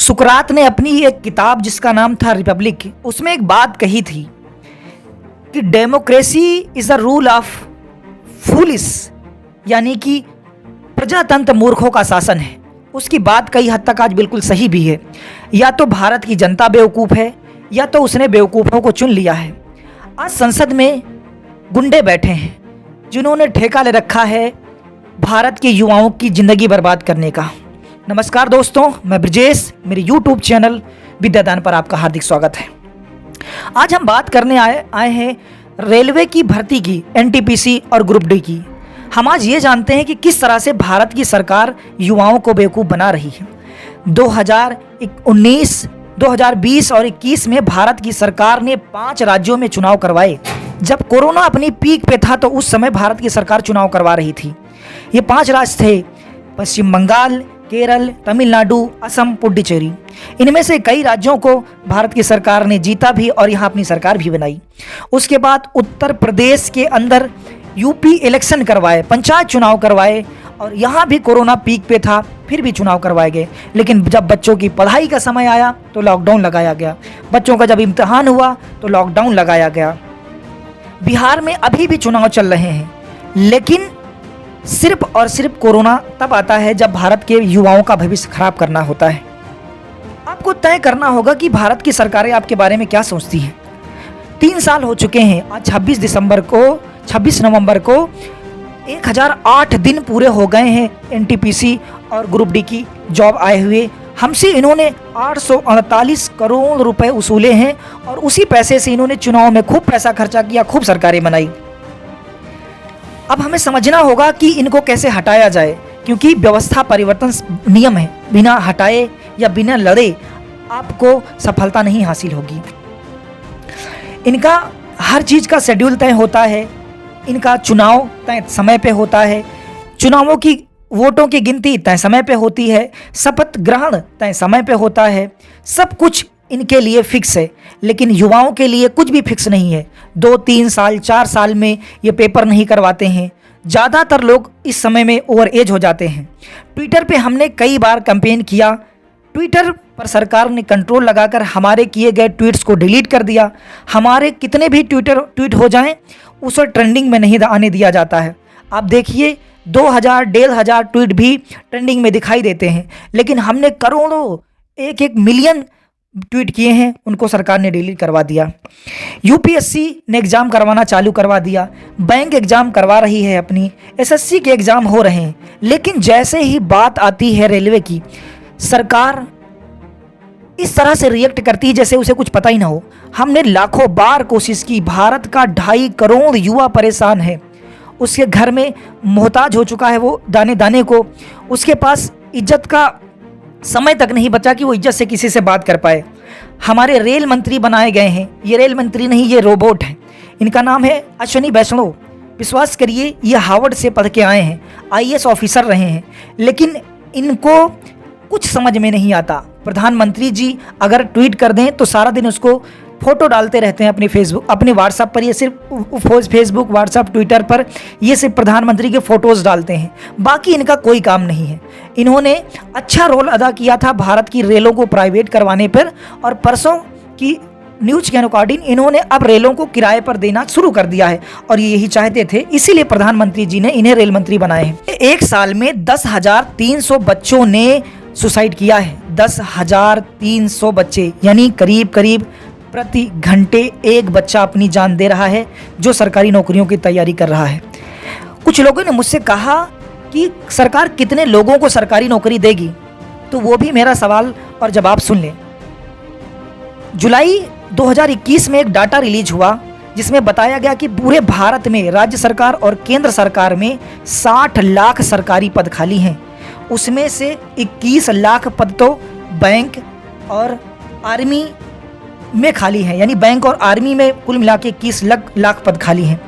सुकरात ने अपनी एक किताब जिसका नाम था रिपब्लिक, उसमें एक बात कही थी कि democracy is a rule of foolish, यानी कि प्रजातंत्र मूर्खों का शासन है। उसकी बात कई हद तक आज बिल्कुल सही भी है। या तो भारत की जनता बेवकूफ़ है या तो उसने बेवकूफ़ों को चुन लिया है। आज संसद में गुंडे बैठे हैं जिन्होंने ठेका ले रखा है भारत के युवाओं की ज़िंदगी बर्बाद करने का। नमस्कार दोस्तों, मैं ब्रजेश, मेरे YouTube चैनल विद्यादान पर आपका हार्दिक स्वागत है। आज हम बात करने आए हैं रेलवे की भर्ती की, एनटीपीसी और ग्रुप डी की। हम आज ये जानते हैं कि किस तरह से भारत की सरकार युवाओं को बेवकूफ़ बना रही है। 2019, 2020 और 21 में भारत की सरकार ने 5 राज्यों में चुनाव करवाए। जब कोरोना अपनी पीक पे था तो उस समय भारत की सरकार चुनाव करवा रही थी। ये 5 राज्य थे: पश्चिम बंगाल, केरल, तमिलनाडु, असम, पुडुचेरी। इनमें से कई राज्यों को भारत की सरकार ने जीता भी और यहाँ अपनी सरकार भी बनाई। उसके बाद उत्तर प्रदेश के अंदर यूपी इलेक्शन करवाए, पंचायत चुनाव करवाए और यहाँ भी कोरोना पीक पे था, फिर भी चुनाव करवाए गए। लेकिन जब बच्चों की पढ़ाई का समय आया तो लॉकडाउन लगाया गया। बच्चों का जब इम्तिहान हुआ तो लॉकडाउन लगाया गया। बिहार में अभी भी चुनाव चल रहे हैं, लेकिन सिर्फ और सिर्फ कोरोना तब आता है जब भारत के युवाओं का भविष्य खराब करना होता है। आपको तय करना होगा कि भारत की सरकारें आपके बारे में क्या सोचती हैं। 3 साल हो चुके हैं। आज 26 नवंबर को 1008 दिन पूरे हो गए हैं एनटीपीसी और ग्रुप डी की जॉब आए हुए। हमसे इन्होंने 848 करोड़ रुपए वसूले हैं और उसी पैसे से इन्होंने चुनाव में खूब पैसा खर्चा किया, खूब सरकारें बनाई। अब हमें समझना होगा कि इनको कैसे हटाया जाए, क्योंकि व्यवस्था परिवर्तन नियम है। बिना हटाए या बिना लड़े आपको सफलता नहीं हासिल होगी। इनका हर चीज़ का शेड्यूल तय होता है। इनका चुनाव तय समय पे होता है। चुनावों की वोटों की गिनती तय समय पे होती है। शपथ ग्रहण तय समय पे होता है। सब कुछ इनके लिए फिक्स है, लेकिन युवाओं के लिए कुछ भी फिक्स नहीं है। 2, 3 साल, 4 साल में ये पेपर नहीं करवाते हैं। ज़्यादातर लोग इस समय में ओवर एज हो जाते हैं। ट्विटर पे हमने कई बार कैंपेन किया। ट्विटर पर सरकार ने कंट्रोल लगाकर हमारे किए गए ट्वीट्स को डिलीट कर दिया। हमारे कितने भी ट्वीट हो जाएं, उसे ट्रेंडिंग में नहीं आने दिया जाता है। आप देखिए 2000, 1500 ट्वीट भी ट्रेंडिंग में दिखाई देते हैं, लेकिन हमने करोड़ों, 1-1 मिलियन ट्वीट किए हैं, उनको सरकार ने डिलीट करवा दिया। यूपीएससी ने एग्ज़ाम करवाना चालू करवा दिया। बैंक एग्ज़ाम करवा रही है अपनी। एसएससी के एग्ज़ाम हो रहे हैं, लेकिन जैसे ही बात आती है रेलवे की, सरकार इस तरह से रिएक्ट करती है जैसे उसे कुछ पता ही ना हो। हमने लाखों बार कोशिश की। भारत का 2.5 करोड़ युवा परेशान है। उसके घर में मोहताज हो चुका है वो दाने दाने को। उसके पास इज्जत का समय तक नहीं बचा कि वो इज्जत से किसी से बात कर पाए। हमारे रेल मंत्री बनाए गए हैं। ये रेल मंत्री नहीं, ये रोबोट हैं। इनका नाम है अश्विनी वैष्णव। विश्वास करिए, ये हार्वर्ड से पढ़ के आए हैं, आईएएस ऑफिसर रहे हैं, लेकिन इनको कुछ समझ में नहीं आता। प्रधानमंत्री जी अगर ट्वीट कर दें तो सारा दिन उसको फोटो डालते रहते हैं अपनी फेसबुक, अपने व्हाट्सएप पर। ये सिर्फ फेसबुक, व्हाट्सएप, ट्विटर पर ये सिर्फ प्रधानमंत्री के फ़ोटोज़ डालते हैं। बाकी इनका कोई काम नहीं है। इन्होंने अच्छा रोल अदा किया था भारत की रेलों को प्राइवेट करवाने पर, और परसों की न्यूज़ के अकॉर्डिंग इन्होंने अब रेलों को किराए पर देना शुरू कर दिया है, और ये यही चाहते थे, इसीलिए प्रधानमंत्री जी ने इन्हें रेल मंत्री बनाए हैं। एक साल में 10,300 बच्चों ने सुसाइड किया है। 10,300 बच्चे, यानी करीब करीब प्रति घंटे एक बच्चा अपनी जान दे रहा है जो सरकारी नौकरियों की तैयारी कर रहा है। कुछ लोगों ने मुझसे कहा कि सरकार कितने लोगों को सरकारी नौकरी देगी, तो वो भी मेरा सवाल और जवाब सुन लें। जुलाई 2021 में एक डाटा रिलीज हुआ जिसमें बताया गया कि पूरे भारत में राज्य सरकार और केंद्र सरकार में 60 लाख सरकारी पद खाली हैं। उसमें से 21 लाख पद तो बैंक और आर्मी में खाली हैं, यानी बैंक और आर्मी में कुल मिला के 21 लाख पद खाली हैं।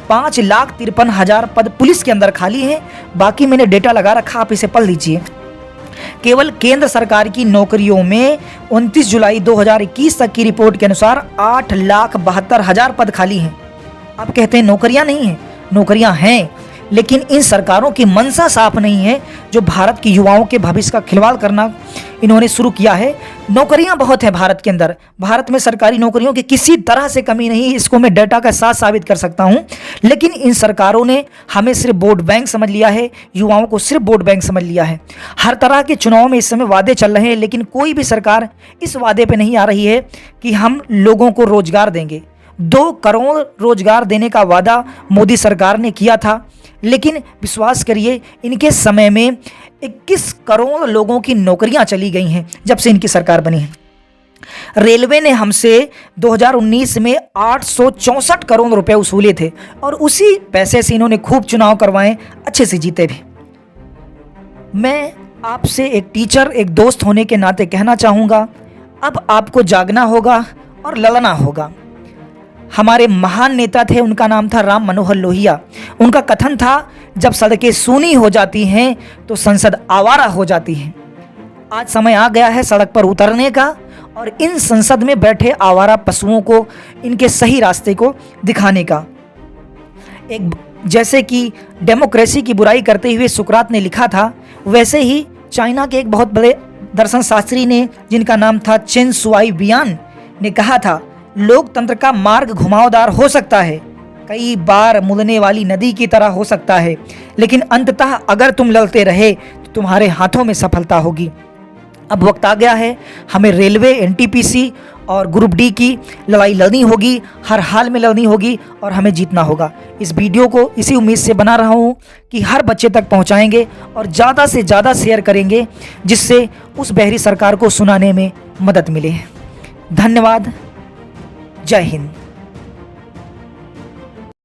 5,53,000 पद पुलिस के अंदर खाली हैं। बाकी मैंने डेटा लगा रखा, आप इसे पढ़ लीजिए। केवल केंद्र सरकार की नौकरियों में 29 जुलाई 2021 तक की रिपोर्ट के अनुसार 8,72,000 पद खाली हैं। आप कहते हैं नौकरियां नहीं हैं, नौकरियां हैं। लेकिन इन सरकारों की मंशा साफ नहीं है जो भारत के युवाओं के भविष्य का खिलवाड़ करना इन्होंने शुरू किया है। नौकरियां बहुत हैं भारत के अंदर, भारत में सरकारी नौकरियों की किसी तरह से कमी नहीं, इसको मैं डाटा के साथ साबित कर सकता हूं। लेकिन इन सरकारों ने हमें सिर्फ वोट बैंक समझ लिया है, युवाओं को सिर्फ वोट बैंक समझ लिया है। हर तरह के चुनाव में इस समय वादे चल रहे हैं, लेकिन कोई भी सरकार इस वादे पर नहीं आ रही है कि हम लोगों को रोजगार देंगे। 2 करोड़ रोजगार देने का वादा मोदी सरकार ने किया था, लेकिन विश्वास करिए इनके समय में 21 करोड़ लोगों की नौकरियां चली गई हैं जब से इनकी सरकार बनी है। रेलवे ने हमसे 2019 में 864 करोड़ रुपए वसूले थे और उसी पैसे से इन्होंने खूब चुनाव करवाए, अच्छे से जीते भी। मैं आपसे एक टीचर, एक दोस्त होने के नाते कहना चाहूँगा, अब आपको जागना होगा और लड़ना होगा। हमारे महान नेता थे, उनका नाम था राम मनोहर लोहिया। उनका कथन था, जब सड़कें सूनी हो जाती हैं तो संसद आवारा हो जाती है। आज समय आ गया है सड़क पर उतरने का और इन संसद में बैठे आवारा पशुओं को इनके सही रास्ते को दिखाने का। एक जैसे कि डेमोक्रेसी की बुराई करते हुए सुकरात ने लिखा था, वैसे ही चाइना के एक बहुत बड़े दर्शन शास्त्री ने, जिनका नाम था चेन शुआई बियान, ने कहा था, लोकतंत्र का मार्ग घुमावदार हो सकता है, कई बार मुड़ने वाली नदी की तरह हो सकता है, लेकिन अंततः अगर तुम लड़ते रहे तो तुम्हारे हाथों में सफलता होगी। अब वक्त आ गया है, हमें रेलवे, एनटीपीसी और ग्रुप डी की लड़ाई लड़नी होगी, हर हाल में लड़नी होगी और हमें जीतना होगा। इस वीडियो को इसी उम्मीद से बना रहा हूँ कि हर बच्चे तक पहुँचाएंगे और ज़्यादा से ज़्यादा शेयर करेंगे, जिससे उस बहरी सरकार को सुनाने में मदद मिले। धन्यवाद। जय हिंद।